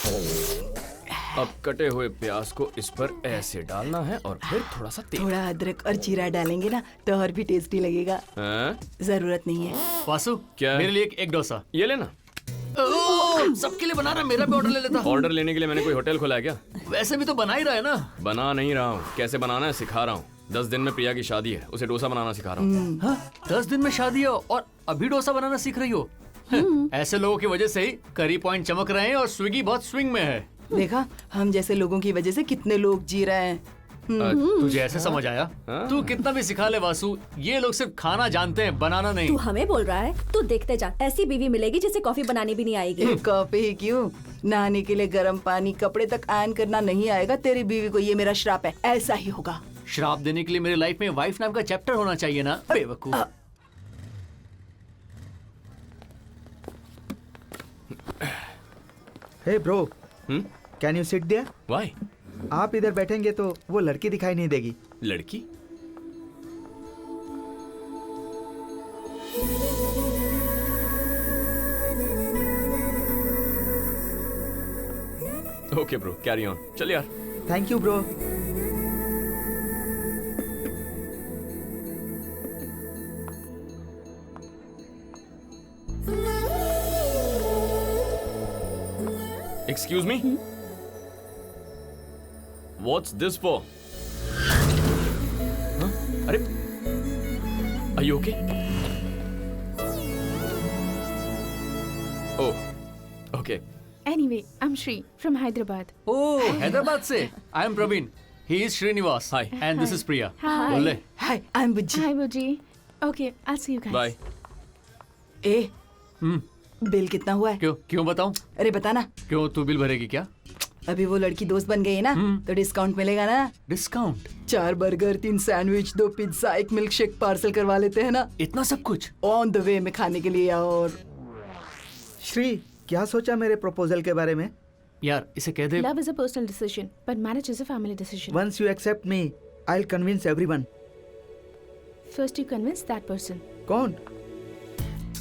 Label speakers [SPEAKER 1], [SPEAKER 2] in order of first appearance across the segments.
[SPEAKER 1] अब कटे हुए प्याज को इस पर ऐसे डालना है और फिर थोड़ा सा तेल।
[SPEAKER 2] थोड़ा अदरक और जीरा डालेंगे ना तो और भी टेस्टी लगेगा।
[SPEAKER 1] हाँ?
[SPEAKER 2] जरूरत नहीं है।
[SPEAKER 3] वासु,
[SPEAKER 1] क्या?
[SPEAKER 3] मेरे लिए एक एग डोसा।
[SPEAKER 1] ये लेना।
[SPEAKER 3] सबके लिए बना रहा, मेरा भी ऑर्डर ले लेता।
[SPEAKER 1] ऑर्डर लेने के लिए मैंने कोई होटल खोला है क्या?
[SPEAKER 3] वैसे भी तो बना ही रहा है ना।
[SPEAKER 1] बना नहीं रहा हूँ, कैसे बनाना है सिखा रहा हूँ। 10 दिन में प्रिया की शादी है, उसे डोसा बनाना सिखा रहा हूँ।
[SPEAKER 3] हाँ, 10 दिन में शादी है और अभी डोसा बनाना सीख रही हो? ऐसे लोगों की वजह से ही करी पॉइंट चमक रहे हैं और स्विगी बहुत स्विंग में है।
[SPEAKER 2] देखा, हम जैसे लोगों की वजह से कितने लोग जी रहे हैं।
[SPEAKER 3] तुझे ऐसे समझ आया? तू कितना भी सिखा ले वासु, ये लोग सिर्फ खाना जानते हैं, बनाना नहीं।
[SPEAKER 4] तू हमें बोल रहा है? तू देखते जा, ऐसी बीवी मिलेगी जिसे कॉफी बनानी भी नहीं आएगी।
[SPEAKER 2] कॉफी ही क्यों, नहाने के लिए गर्म पानी, कपड़े तक आयरन करना नहीं आएगा तेरी बीवी को। ये मेरा श्राप है, ऐसा ही होगा।
[SPEAKER 3] श्राप देने के लिए मेरी लाइफ में वाइफ नाम का चैप्टर होना चाहिए ना, बेवकूफ।
[SPEAKER 5] Hey bro, can you sit there?
[SPEAKER 1] Why?
[SPEAKER 5] आप इधर बैठेंगे तो वो लड़की दिखाई नहीं देगी।
[SPEAKER 1] लड़की? Okay bro, carry on. चल यार।
[SPEAKER 5] Thank you bro.
[SPEAKER 1] Excuse me? What's this for? Huh? अरे, are you okay? Oh, okay.
[SPEAKER 6] Anyway, I'm Shri from Hyderabad.
[SPEAKER 3] Oh, Hyderabad से। I am Praveen, he is Srinivas,
[SPEAKER 1] Hi.
[SPEAKER 3] And this is Priya.
[SPEAKER 6] Hi.
[SPEAKER 3] बोल ले।
[SPEAKER 2] Hi, I am Bujji.
[SPEAKER 6] Hi, Buji. Okay, I'll see you guys.
[SPEAKER 1] Bye.
[SPEAKER 2] ए, bill कितना हुआ है?
[SPEAKER 3] क्यों बताऊं?
[SPEAKER 2] अरे बताना।
[SPEAKER 3] क्यों, तू बिल भरेगी क्या?
[SPEAKER 2] अभी वो लड़की दोस्त बन गई है ना, तो डिस्काउंट मिलेगा ना।
[SPEAKER 3] Discount?
[SPEAKER 2] 4 burger, 3 sandwich, 2 pizza, 1 milk shake parcel करवा लेते हैं ना,
[SPEAKER 3] इतना सब कुछ?
[SPEAKER 2] ऑन द वे में खाने के लिए। और
[SPEAKER 5] श्री, क्या सोचा मेरे प्रपोजल के बारे में?
[SPEAKER 3] यार इसे कह दे।
[SPEAKER 6] Love is a personal decision, but marriage is a family decision.
[SPEAKER 5] Once you accept me, I will convince everyone.
[SPEAKER 6] First you convince that person.
[SPEAKER 5] कौन?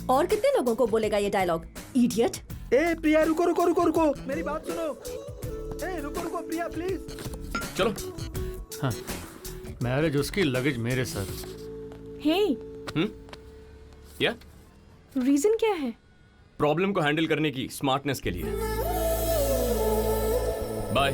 [SPEAKER 4] और कितने लोगों को बोलेगा ये डायलॉग? इडियट।
[SPEAKER 5] ए प्रिया, रुको रुको रुको रुको, मेरी बात सुनो। ए रुको रुको प्रिया, प्लीज।
[SPEAKER 1] चलो।
[SPEAKER 3] हाँ, मैरिज उसकी, लगेज मेरे सर।
[SPEAKER 6] Hey,
[SPEAKER 1] क्या?
[SPEAKER 6] reason क्या है?
[SPEAKER 1] प्रॉब्लम को हैंडल करने की स्मार्टनेस के लिए। बाय।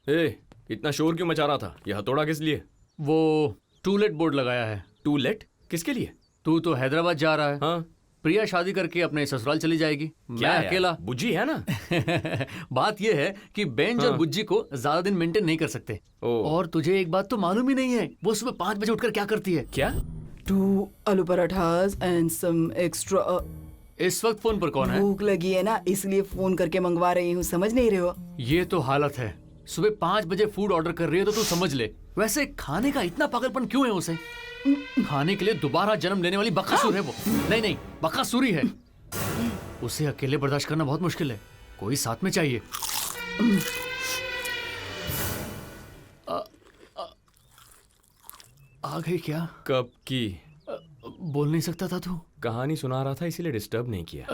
[SPEAKER 1] ए, इतना शोर क्यों मचा रहा था? यह हथौड़ा किस लिए?
[SPEAKER 3] वो टूलेट बोर्ड लगाया है।
[SPEAKER 1] To let? किसके लिए?
[SPEAKER 3] तू तो हैदराबाद जा रहा है।
[SPEAKER 1] हाँ।
[SPEAKER 3] प्रिया शादी करके अपने ससुराल चली जाएगी, मैं
[SPEAKER 1] यार,
[SPEAKER 3] अकेला।
[SPEAKER 1] बुज्जी है ना।
[SPEAKER 3] बात यह है कि बेंच और बुज्जी को ज्यादा दिन मेंटेन नहीं कर सकते। और तुझे एक बात तो मालूम ही नहीं है, वो सुबह 5 बजे उठकर क्या करती है?
[SPEAKER 1] क्या?
[SPEAKER 2] 2 आलू पराठास एंड सम एक्स्ट्रा।
[SPEAKER 3] इस वक्त फोन पर कौन है?
[SPEAKER 2] भूख लगी है ना, इसलिए फोन करके मंगवा रही हूँ, समझ नहीं रहे हो?
[SPEAKER 3] ये तो हालत है, सुबह 5 बजे फूड ऑर्डर कर रही है तो तू समझ ले। वैसे खाने का इतना पागलपन क्यों है उसे? खाने के लिए दोबारा जन्म लेने वाली बकासुर है वो। नहीं, बकासुरी है। उसे अकेले बर्दाश्त करना बहुत मुश्किल है, कोई साथ में चाहिए। आ गई क्या?
[SPEAKER 1] कब की?
[SPEAKER 3] बोल नहीं सकता था तू?
[SPEAKER 1] कहानी सुना रहा था, इसीलिए डिस्टर्ब नहीं किया।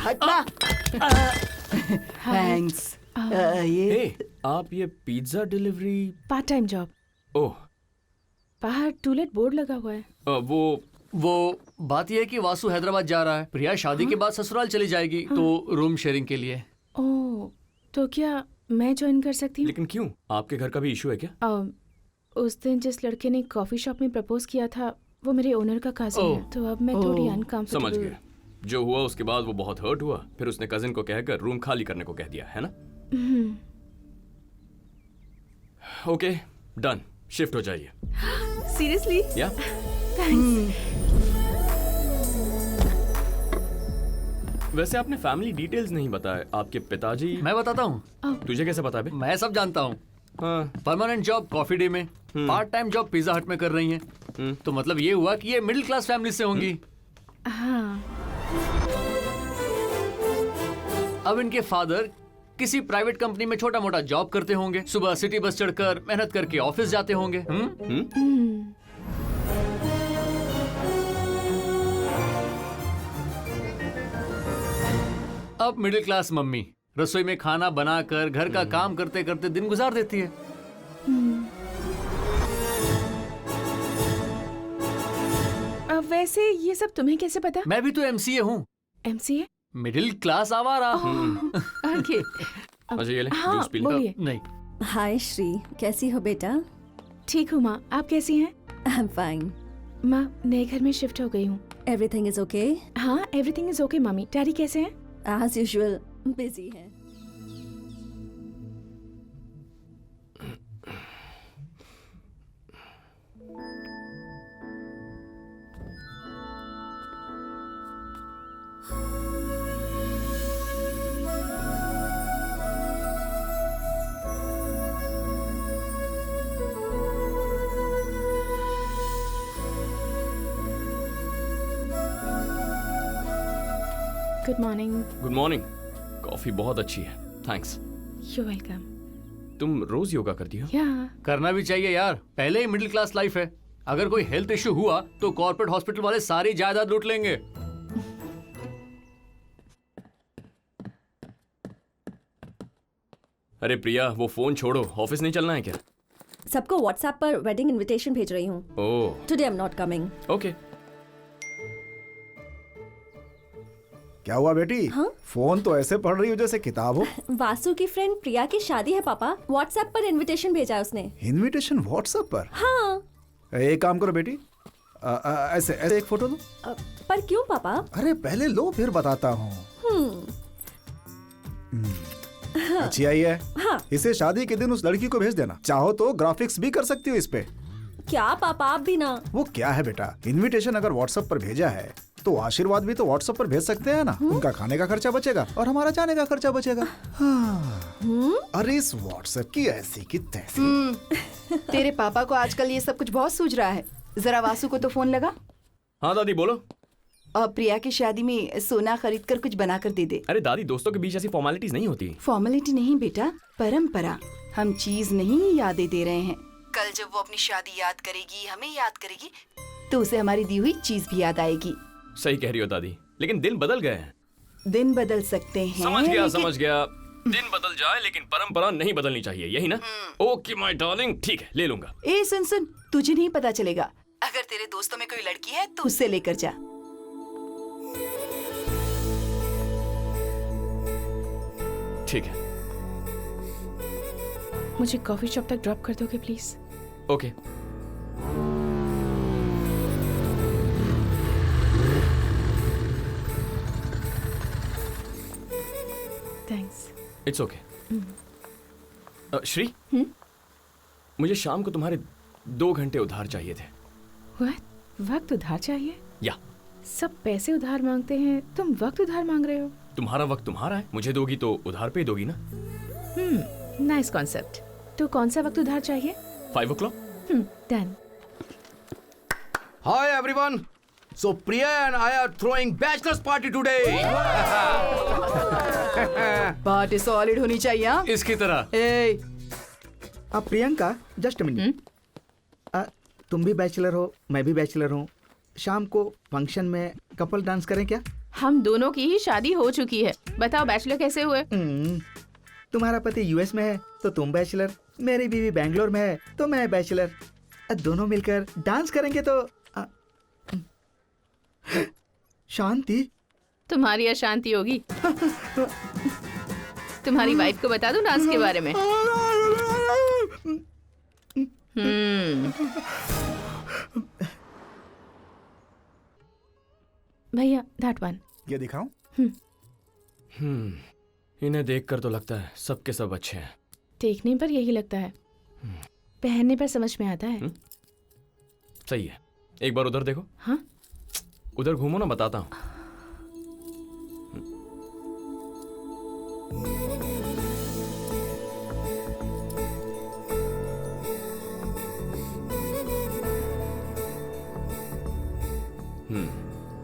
[SPEAKER 2] हटना। थैंक्स। ये
[SPEAKER 1] ए, आप ये pizza delivery?
[SPEAKER 6] Part time job.
[SPEAKER 1] ओह,
[SPEAKER 6] बाहर टूलेट बोर्ड लगा हुआ है।
[SPEAKER 3] वो बात यह है कि वासु हैदराबाद जा रहा है, प्रिया शादी के बाद ससुराल चली जाएगी, तो रूम शेयरिंग के लिए।
[SPEAKER 6] ओह, तो क्या मैं ज्वाइन कर सकती हूँ?
[SPEAKER 1] लेकिन क्यों? आपके घर का भी इशू है क्या?
[SPEAKER 6] उस दिन जिस लड़के ने कॉफी शॉप में प्रपोज किया था वो मेरे ओनर का कजिन है, तो अब मैं थोड़ी अनकंफर्टेबल।
[SPEAKER 1] समझ गया। जो हुआ उसके बाद वो बहुत हर्ट हुआ, फिर उसने कजिन को कहकर रूम खाली करने को कह दिया, है ना? Okay, done. शिफ्ट हो जाइए।
[SPEAKER 6] सीरियसली?
[SPEAKER 1] या?
[SPEAKER 6] थैंक्स।
[SPEAKER 1] वैसे आपने फैमिली डिटेल्स नहीं बताए। आपके पिताजी।
[SPEAKER 3] मैं बताता हूँ।
[SPEAKER 1] तुझे कैसे पता है बे?
[SPEAKER 3] मैं सब जानता हूँ।
[SPEAKER 1] हाँ।
[SPEAKER 3] परमानेंट जॉब कॉफी डे में, पार्ट टाइम जॉब पिज्जा हट में कर रही हैं। तो मतलब ये हुआ कि ये मिडिल क्लास फैमिली से होंगी।
[SPEAKER 6] हाँ।
[SPEAKER 3] अब इनके फादर किसी प्राइवेट कंपनी में छोटा मोटा जॉब करते होंगे। सुबह सिटी बस चढ़कर मेहनत करके ऑफिस जाते होंगे। अब मिडिल क्लास मम्मी रसोई में खाना बनाकर घर का काम करते करते दिन गुजार देती है।
[SPEAKER 6] अब वैसे ये सब तुम्हें कैसे पता?
[SPEAKER 3] मैं भी तो एमसीए हूँ।
[SPEAKER 6] एमसीए?
[SPEAKER 3] मिडिल क्लास आवारा।
[SPEAKER 6] ओके।
[SPEAKER 1] अच्छा ये ले,
[SPEAKER 6] हाँ,
[SPEAKER 1] जूस पी ले।
[SPEAKER 6] बोलिए।
[SPEAKER 3] नहीं,
[SPEAKER 7] हाय श्री, कैसी हो बेटा?
[SPEAKER 6] ठीक हूँ माँ, आप कैसी हैं?
[SPEAKER 7] I am fine.
[SPEAKER 6] माँ, नए घर में शिफ्ट हो गई हूँ।
[SPEAKER 7] Everything is okay?
[SPEAKER 6] हाँ, everything is okay mummy. Daddy कैसे हैं?
[SPEAKER 7] एज यूजुअल बिजी है।
[SPEAKER 6] Good morning.
[SPEAKER 1] Good morning. Coffee बहुत अच्छी है, थैंक्स।
[SPEAKER 6] You welcome.
[SPEAKER 1] तुम रोज योगा करती हो?
[SPEAKER 6] या
[SPEAKER 3] करना भी चाहिए यार, पहले ही मिडिल क्लास लाइफ है। अगर कोई हेल्थ इश्यू हुआ तो कॉर्पोरेट हॉस्पिटल वाले सारी जायदाद लूट लेंगे।
[SPEAKER 1] अरे प्रिया, वो फोन छोड़ो, ऑफिस नहीं चलना है क्या?
[SPEAKER 7] सबको व्हाट्सएप पर वेडिंग इनविटेशन भेज रही हूँ।
[SPEAKER 1] Oh
[SPEAKER 7] today I am not coming.
[SPEAKER 1] Okay.
[SPEAKER 5] क्या हुआ बेटी?
[SPEAKER 7] हाँ?
[SPEAKER 5] फोन तो ऐसे पढ़ रही हो जैसे किताब हो।
[SPEAKER 7] वासु की फ्रेंड प्रिया की शादी है पापा, व्हाट्सएप पर इनविटेशन भेजा है उसने।
[SPEAKER 5] इनविटेशन व्हाट्सएप पर?
[SPEAKER 7] हाँ।
[SPEAKER 5] एक काम करो बेटी, ऐसे ऐसे एक फोटो लो।
[SPEAKER 7] पर क्यों पापा?
[SPEAKER 5] अरे पहले लो फिर बताता हूँ। अच्छी आई है।
[SPEAKER 7] हाँ।
[SPEAKER 5] इसे शादी के दिन उस लड़की को भेज देना। चाहो तो ग्राफिक्स भी कर सकती हो इस पे।
[SPEAKER 7] क्या पापा, आप भी ना।
[SPEAKER 5] वो क्या है बेटा, इनविटेशन अगर व्हाट्सएप पर भेजा है तो आशीर्वाद भी तो व्हाट्सएप पर भेज सकते हैं ना। उनका खाने का खर्चा बचेगा और हमारा जाने का खर्चा बचेगा। हाँ। अरे इस व्हाट्सएप की ऐसी की तैसी।
[SPEAKER 2] तेरे पापा को आजकल ये सब कुछ बहुत सूझ रहा है। जरा वासु को तो फोन लगा।
[SPEAKER 1] हाँ दादी बोलो।
[SPEAKER 2] और प्रिया की शादी में सोना खरीद कर कुछ बना कर दे दे।
[SPEAKER 1] अरे दादी, दोस्तों के बीच ऐसी फॉर्मेलिटीज नहीं होती।
[SPEAKER 2] फॉर्मेलिटी नहीं बेटा, परंपरा। हम चीज नहीं, यादें दे रहे हैं। कल जब वो अपनी शादी याद करेगी, हमें याद करेगी, तो उसे हमारी दी हुई चीज भी याद आएगी।
[SPEAKER 1] सही कह रही हो दादी, लेकिन दिन बदल गए हैं।
[SPEAKER 2] दिन बदल सकते हैं।
[SPEAKER 1] समझ गया
[SPEAKER 2] लेकिन-
[SPEAKER 1] समझ गया। दिन बदल जाए लेकिन परंपरा नहीं बदलनी चाहिए, यही ना? ओके माय डार्लिंग, ठीक है, ले लूंगा।
[SPEAKER 2] ए सुन सुन, तुझे नहीं पता चलेगा। अगर तेरे दोस्तों में कोई लड़की है तो उससे लेकर जा।
[SPEAKER 1] ठीक है।
[SPEAKER 6] मुझे कॉफी शॉप तक ड्रॉप कर दोगे please?
[SPEAKER 1] Okay.
[SPEAKER 6] Thanks.
[SPEAKER 1] It's okay. Shri, मुझे शाम को तुम्हारे 2 घंटे उधार चाहिए थे।
[SPEAKER 6] व्हाट? वक्त उधार चाहिए?
[SPEAKER 1] या
[SPEAKER 6] सब पैसे उधार मांगते हैं, तुम वक्त उधार मांग रहे हो?
[SPEAKER 1] तुम्हारा वक्त तुम्हारा है, मुझे दोगी तो उधार पे ही दोगी ना।
[SPEAKER 6] Nice concept. तो कौन सा वक्त उधार चाहिए?
[SPEAKER 1] 5 o'clock?
[SPEAKER 6] Done.
[SPEAKER 8] Hi everyone. So Priya and I are throwing bachelor's party today.
[SPEAKER 2] Party solid होनी चाहिए। हाँ?
[SPEAKER 3] इसकी तरह।
[SPEAKER 2] ए,
[SPEAKER 5] अब प्रियंका, जस्ट मिनट। तुम भी बैचलर हो, मैं भी बैचलर हूँ। शाम को फंक्शन में कपल डांस करें क्या?
[SPEAKER 6] हम दोनों की ही शादी हो चुकी है। बताओ बैचलर कैसे हुए?
[SPEAKER 5] तुम्हारा पति यूएस में है तो तुम बैचलर, मेरी बीवी बैंगलोर में है तो मैं बैचलर। दोनों मिलकर डांस करेंगे तो शांति।
[SPEAKER 6] तुम्हारी अशांति होगी। तुम्हारी वाइफ को बता दो डांस के बारे में। भैया दैट वन।
[SPEAKER 5] ये दिखाऊं?
[SPEAKER 1] इन्हें देखकर तो लगता है सबके सब अच्छे हैं।
[SPEAKER 6] देखने पर यही लगता है, पहनने पर समझ में आता है।
[SPEAKER 1] सही है, एक बार उधर देखो।
[SPEAKER 6] हाँ?
[SPEAKER 1] उधर घूमो ना, बताता हूँ।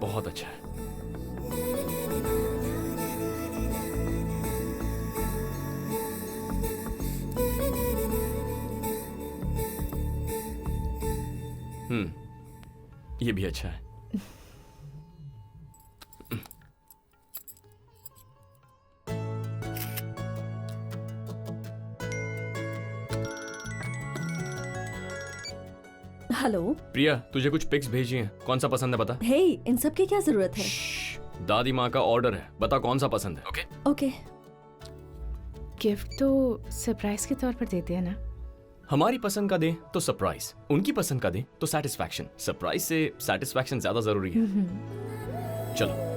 [SPEAKER 1] बहुत अच्छा है। ये भी अच्छा है।
[SPEAKER 7] हेलो।
[SPEAKER 1] प्रिया, तुझे कुछ पिक्स भेजी हैं, कौन सा पसंद है बता।
[SPEAKER 7] हे, इन सब की क्या जरूरत है?
[SPEAKER 1] दादी माँ का ऑर्डर है, बता कौन सा पसंद है। Okay
[SPEAKER 7] okay.
[SPEAKER 6] गिफ्ट तो सरप्राइज के तौर पर देते हैं ना।
[SPEAKER 1] हमारी पसंद का दे तो सरप्राइज, उनकी पसंद का दे तो सेटिस्फैक्शन। सरप्राइज से सेटिस्फैक्शन ज्यादा जरूरी है। चलो।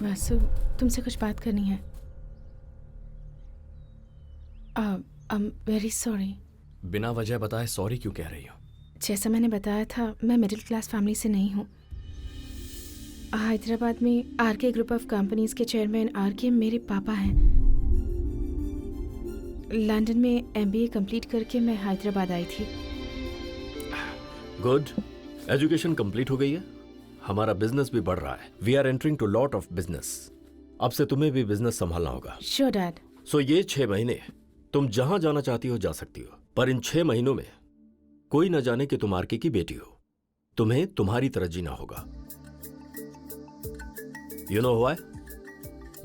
[SPEAKER 6] वासु, तुमसे कुछ बात करनी है। I am very sorry.
[SPEAKER 1] बिना वजह बताए सॉरी क्यों कह रही हो?
[SPEAKER 6] जैसा मैंने बताया था, मैं मिडिल क्लास फैमिली से नहीं हूँ। हैदराबाद में आरके ग्रुप ऑफ कंपनीज के चेयरमैन आरके मेरे पापा हैं। लंदन में एमबीए कंप्लीट करके मैं हैदराबाद आई थी।
[SPEAKER 9] गुड, एजुकेशन कंप्लीट हो गई है, हमारा बिजनेस भी बढ़ रहा है। We are entering to lot of business. अब से तुम्हें भी बिजनेस संभालना होगा।
[SPEAKER 6] Sure dad.
[SPEAKER 9] सो ये 6 महीने तुम जहां जाना चाहती हो जा सकती हो, पर इन 6 महीनों में कोई न जाने कि तुम आरके की बेटी हो। तुम्हें तुम्हारी तरह जीना होगा। You know why?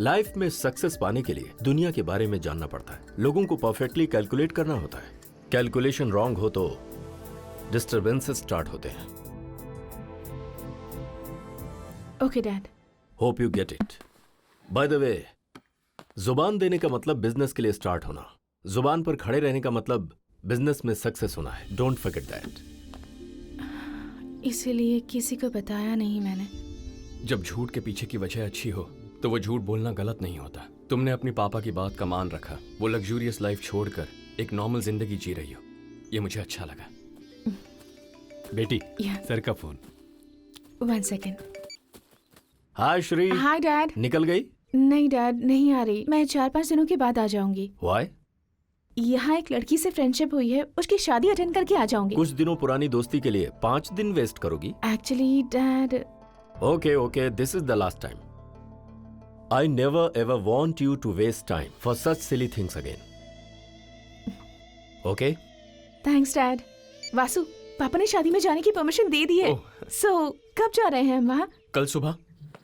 [SPEAKER 9] लाइफ में सक्सेस पाने के लिए दुनिया के बारे में जानना पड़ता है। लोगों को परफेक्टली कैलकुलेट करना होता है। कैलकुलेशन रॉन्ग हो तो डिस्टर्बेंसेस स्टार्ट होते हैं।
[SPEAKER 6] Okay dad.
[SPEAKER 9] Hope you get it. By the way, जुबान देने का मतलब बिजनेस के लिए स्टार्ट होना, जुबान पर खड़े रहने का मतलब बिजनेस में सक्सेस होना है। Don't forget that.
[SPEAKER 6] इसीलिए किसी को बताया नहीं मैंने।
[SPEAKER 1] जब झूठ के पीछे की वजह अच्छी हो तो वो झूठ बोलना गलत नहीं होता। तुमने अपनी पापा की बात का मान रखा, वो लग्जूरियस लाइफ छोड़कर एक नॉर्मल जिंदगी जी रही हो, ये मुझे अच्छा लगा।
[SPEAKER 10] बेटी,
[SPEAKER 6] Yeah.
[SPEAKER 10] सर का phone.
[SPEAKER 6] 1 second.
[SPEAKER 9] Hi Shri.
[SPEAKER 6] Hi dad.
[SPEAKER 9] निकल गई?
[SPEAKER 6] नहीं डैड, नहीं आ रही। मैं 4-5 दिनों के बाद आ जाऊंगी।
[SPEAKER 9] व्हाई?
[SPEAKER 6] यहाँ एक लड़की से फ्रेंडशिप हुई है, उसकी शादी अटेंड करके आ जाऊंगी।
[SPEAKER 9] कुछ दिनों पुरानी दोस्ती के लिए 5 दिन वेस्ट करोगी?
[SPEAKER 6] Actually dad.
[SPEAKER 9] Okay, this is the last time. I never ever want you to waste time for such silly things again. Okay?
[SPEAKER 6] Thanks dad. Vasu, पापा ने शादी में जाने की परमिशन दे दी है।
[SPEAKER 1] ओह।
[SPEAKER 6] सो कब जा रहे हैं हम वहाँ?
[SPEAKER 1] कल सुबह।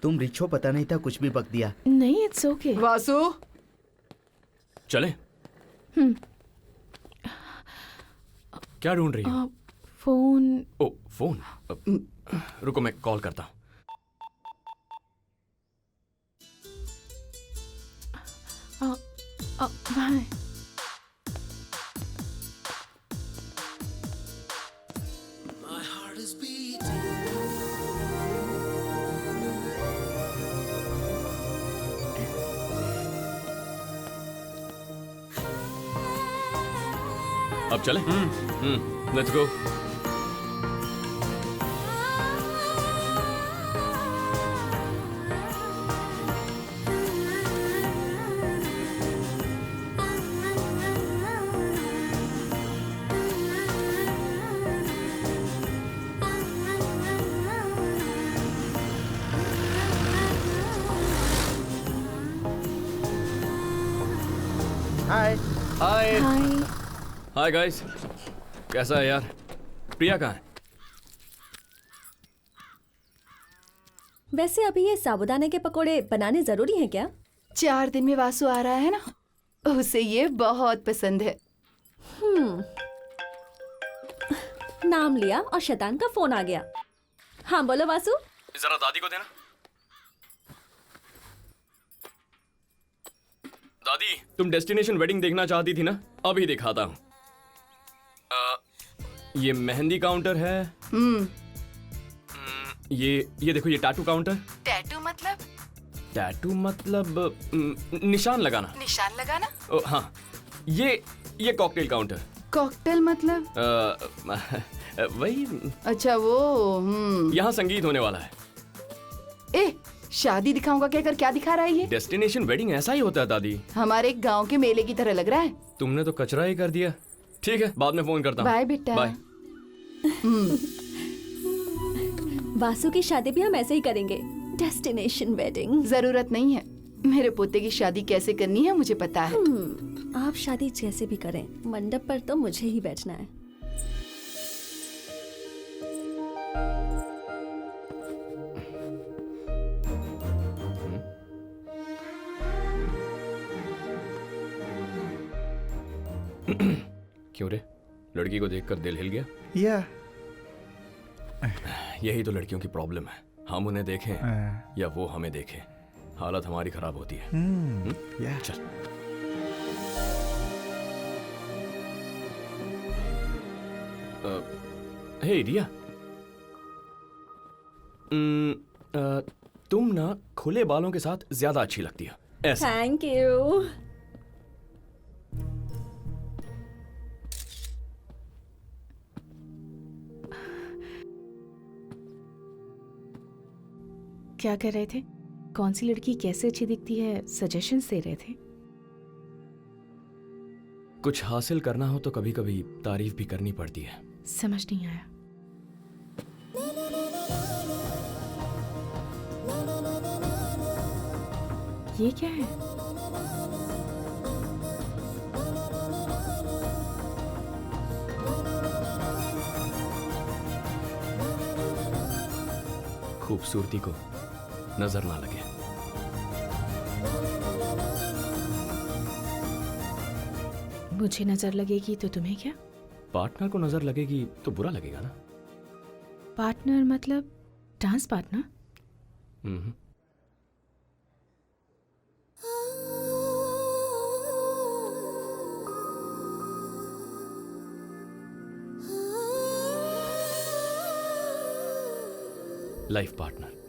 [SPEAKER 11] तुम रिच हो, पता नहीं था, कुछ भी बक दिया।
[SPEAKER 6] नहीं, इट्स ओके।
[SPEAKER 2] वासु,
[SPEAKER 1] चले? क्या ढूंढ रही हो?
[SPEAKER 6] फोन।
[SPEAKER 1] ओ, फोन। रुको, मैं कॉल करता हूँ।
[SPEAKER 6] बाय।
[SPEAKER 1] अब चले? Let's go.
[SPEAKER 11] Hi.
[SPEAKER 1] Hi
[SPEAKER 6] hi.
[SPEAKER 1] Hi guys, कैसा है यार? प्रिया कहाँ है?
[SPEAKER 7] वैसे अभी ये साबूदाने के पकोड़े बनाने जरूरी हैं क्या?
[SPEAKER 2] 4 दिन में वासु आ रहा है ना, उसे ये बहुत पसंद है।
[SPEAKER 7] नाम लिया और शैतान का फोन आ गया। हाँ बोलो वासु।
[SPEAKER 1] जरा दादी को देना। दादी, तुम डेस्टिनेशन वेडिंग देखना चाहती थी ना? अभी दिखाता हूँ। ये मेहंदी काउंटर है। ये देखो, ये टैटू काउंटर।
[SPEAKER 2] टैटू मतलब?
[SPEAKER 1] टैटू मतलब निशान लगाना।
[SPEAKER 2] निशान लगाना?
[SPEAKER 1] हाँ, ये कॉकटेल काउंटर।
[SPEAKER 2] कॉकटेल मतलब?
[SPEAKER 1] वही।
[SPEAKER 2] अच्छा वो।
[SPEAKER 1] यहाँ संगीत होने वाला है।
[SPEAKER 2] ए, शादी दिखाऊंगा कहकर क्या दिखा रहा है ये?
[SPEAKER 1] डेस्टिनेशन वेडिंग ऐसा ही होता है दादी।
[SPEAKER 2] हमारे गांव के मेले की तरह लग रहा है।
[SPEAKER 1] तुमने तो कचरा ही कर दिया। ठीक है, बाद में फोन करता हूँ।
[SPEAKER 2] बाय बेटा।
[SPEAKER 1] बाय।
[SPEAKER 7] वासु की शादी भी हम ऐसे ही करेंगे, डेस्टिनेशन वेडिंग।
[SPEAKER 2] जरूरत नहीं है, मेरे पोते की शादी कैसे करनी है मुझे पता है।
[SPEAKER 7] आप शादी जैसे भी करें, मंडप पर तो मुझे ही बैठना है।
[SPEAKER 1] क्यों रे, लड़की को देखकर दिल हिल गया?
[SPEAKER 5] या
[SPEAKER 1] यही तो लड़कियों की प्रॉब्लम है, हम उन्हें देखें या वो हमें देखें, हालत हमारी खराब होती है।
[SPEAKER 5] या
[SPEAKER 1] चल। हे रिया, तुम ना खुले बालों के साथ ज्यादा अच्छी लगती हो। ऐसा।
[SPEAKER 7] Thank you.
[SPEAKER 6] क्या कर रहे थे? कौन सी लड़की कैसे अच्छी दिखती है सजेशंस दे रहे थे?
[SPEAKER 1] कुछ हासिल करना हो तो कभी कभी तारीफ भी करनी पड़ती है।
[SPEAKER 6] समझ नहीं आया। ये क्या है?
[SPEAKER 1] खूबसूरती को नजर ना लगे।
[SPEAKER 6] मुझे नजर लगेगी तो तुम्हें क्या?
[SPEAKER 1] पार्टनर को नजर लगेगी तो बुरा लगेगा ना।
[SPEAKER 6] पार्टनर मतलब dance partner?
[SPEAKER 1] Life partner.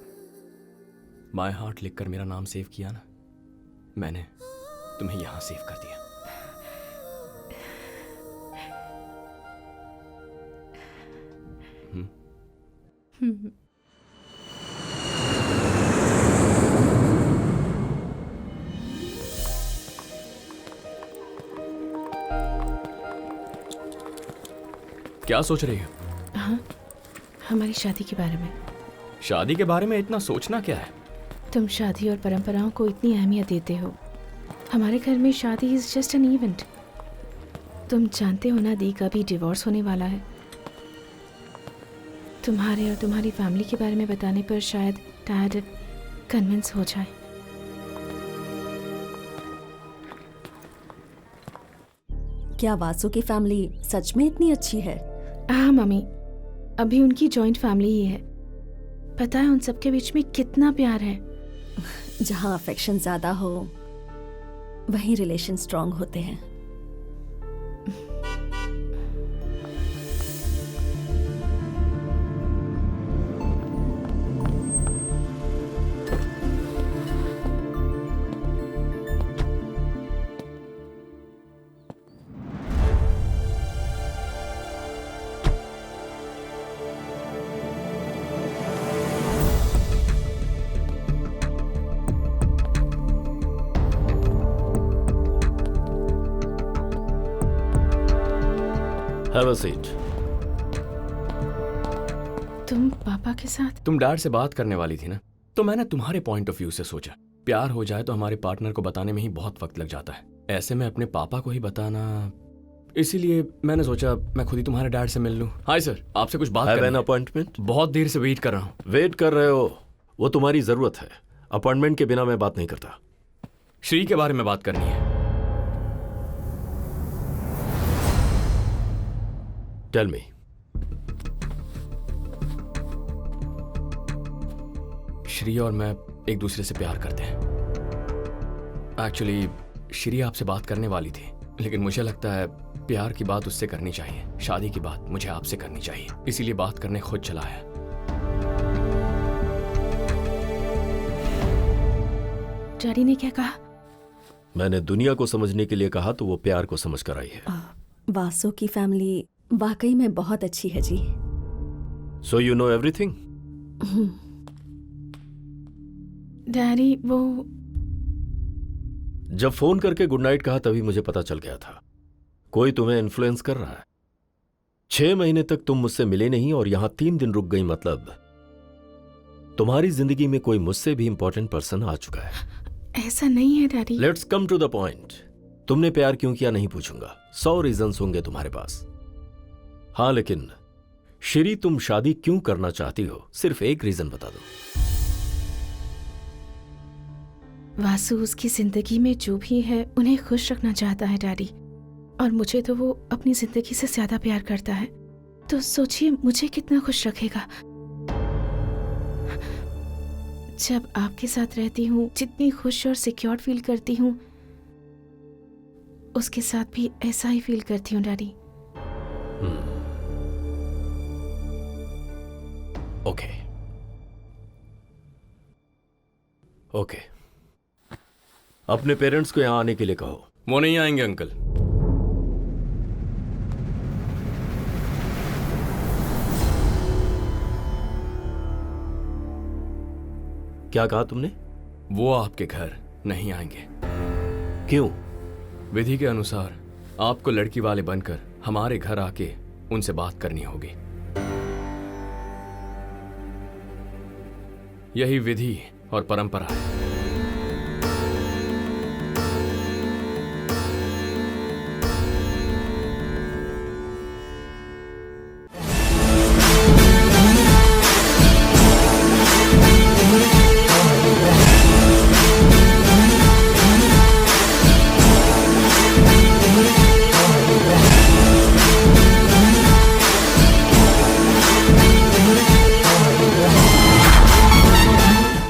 [SPEAKER 1] My heart लिखकर मेरा नाम सेव किया ना, मैंने तुम्हें यहां सेव कर दिया। क्या सोच रही हो?
[SPEAKER 6] हाँ, हमारी शादी के बारे में।
[SPEAKER 1] शादी के बारे में इतना सोचना क्या है?
[SPEAKER 6] तुम शादी और परंपराओं को इतनी अहमियत देते हो। हमारे घर में शादी इज जस्ट एन इवेंट। तुम जानते हो ना दी का भी डिवोर्स होने वाला है। तुम्हारे और तुम्हारी फैमिली के बारे में बताने पर शायद डैड कन्विंस हो जाए।
[SPEAKER 7] क्या वासु की फैमिली सच में इतनी अच्छी है?
[SPEAKER 6] हाँ मम्मी, अभी उनकी जॉइंट फैमिली ही है। पता है उन सबके बीच में कितना प्यार है।
[SPEAKER 7] जहाँ अफेक्शन ज्यादा हो वहीं रिलेशन स्ट्रांग होते हैं।
[SPEAKER 9] Have a seat.
[SPEAKER 6] तुम पापा के साथ?
[SPEAKER 1] तुम डैड से बात करने वाली थी ना, तो मैंने तुम्हारे पॉइंट ऑफ व्यू से सोचा। प्यार हो जाए तो हमारे पार्टनर को बताने में ही बहुत वक्त लग जाता है, ऐसे में अपने पापा को ही बताना, इसीलिए मैंने सोचा मैं खुद ही तुम्हारे डैड से मिल लूं। हाय सर, आपसे कुछ बात करनी है।
[SPEAKER 9] अपॉइंटमेंट?
[SPEAKER 1] बहुत देर से वेट कर रहा हूँ।
[SPEAKER 9] वेट कर रहे हो, वो तुम्हारी जरूरत है। अपॉइंटमेंट के बिना मैं बात नहीं करता।
[SPEAKER 1] श्री के बारे में बात करनी है।
[SPEAKER 9] Tell me.
[SPEAKER 1] श्री और मैं एक दूसरे से प्यार करते हैं। एक्चुअली श्री आपसे बात करने वाली थी, लेकिन मुझे लगता है प्यार की बात उससे करनी चाहिए, शादी की बात मुझे आपसे करनी चाहिए, इसीलिए बात करने खुद चला है।
[SPEAKER 6] डैडी ने क्या कहा?
[SPEAKER 9] मैंने दुनिया को समझने के लिए कहा तो वो प्यार को समझ कर आई है।
[SPEAKER 7] वासु की फैमिली वाकई में बहुत अच्छी है जी।
[SPEAKER 9] So you know everything?
[SPEAKER 6] Daddy वो
[SPEAKER 9] जब फोन करके गुड नाइट कहा तभी मुझे पता चल गया था कोई तुम्हें इन्फ्लुएंस कर रहा है। 6 महीने तक तुम मुझसे मिले नहीं और यहां 3 दिन रुक गई, मतलब तुम्हारी जिंदगी में कोई मुझसे भी इंपॉर्टेंट पर्सन आ चुका है।
[SPEAKER 6] ऐसा नहीं है daddy.
[SPEAKER 9] Let's come to the point. तुमने प्यार क्यों किया नहीं पूछूंगा, 100 रीजंस होंगे तुम्हारे पास। हां लेकिन श्री, तुम शादी क्यों करना चाहती हो, सिर्फ एक रीजन बता दो।
[SPEAKER 6] वासु उसकी जिंदगी में जो भी है उन्हें खुश रखना चाहता है डैडी, और मुझे तो वो अपनी जिंदगी से ज्यादा प्यार करता है। तो सोचिए मुझे कितना खुश रखेगा। जब आपके साथ रहती हूँ जितनी खुश और सिक्योर फील करती हूँ, उसके साथ भी ऐसा ही फील करती हूँ डैडी।
[SPEAKER 9] ओके ओके, अपने पेरेंट्स को यहां आने के लिए कहो।
[SPEAKER 1] वो नहीं आएंगे अंकल।
[SPEAKER 9] क्या कहा तुमने?
[SPEAKER 1] वो आपके घर नहीं आएंगे।
[SPEAKER 9] क्यों?
[SPEAKER 1] विधि के अनुसार आपको लड़की वाले बनकर हमारे घर आके उनसे बात करनी होगी। यही विधि और परंपरा है।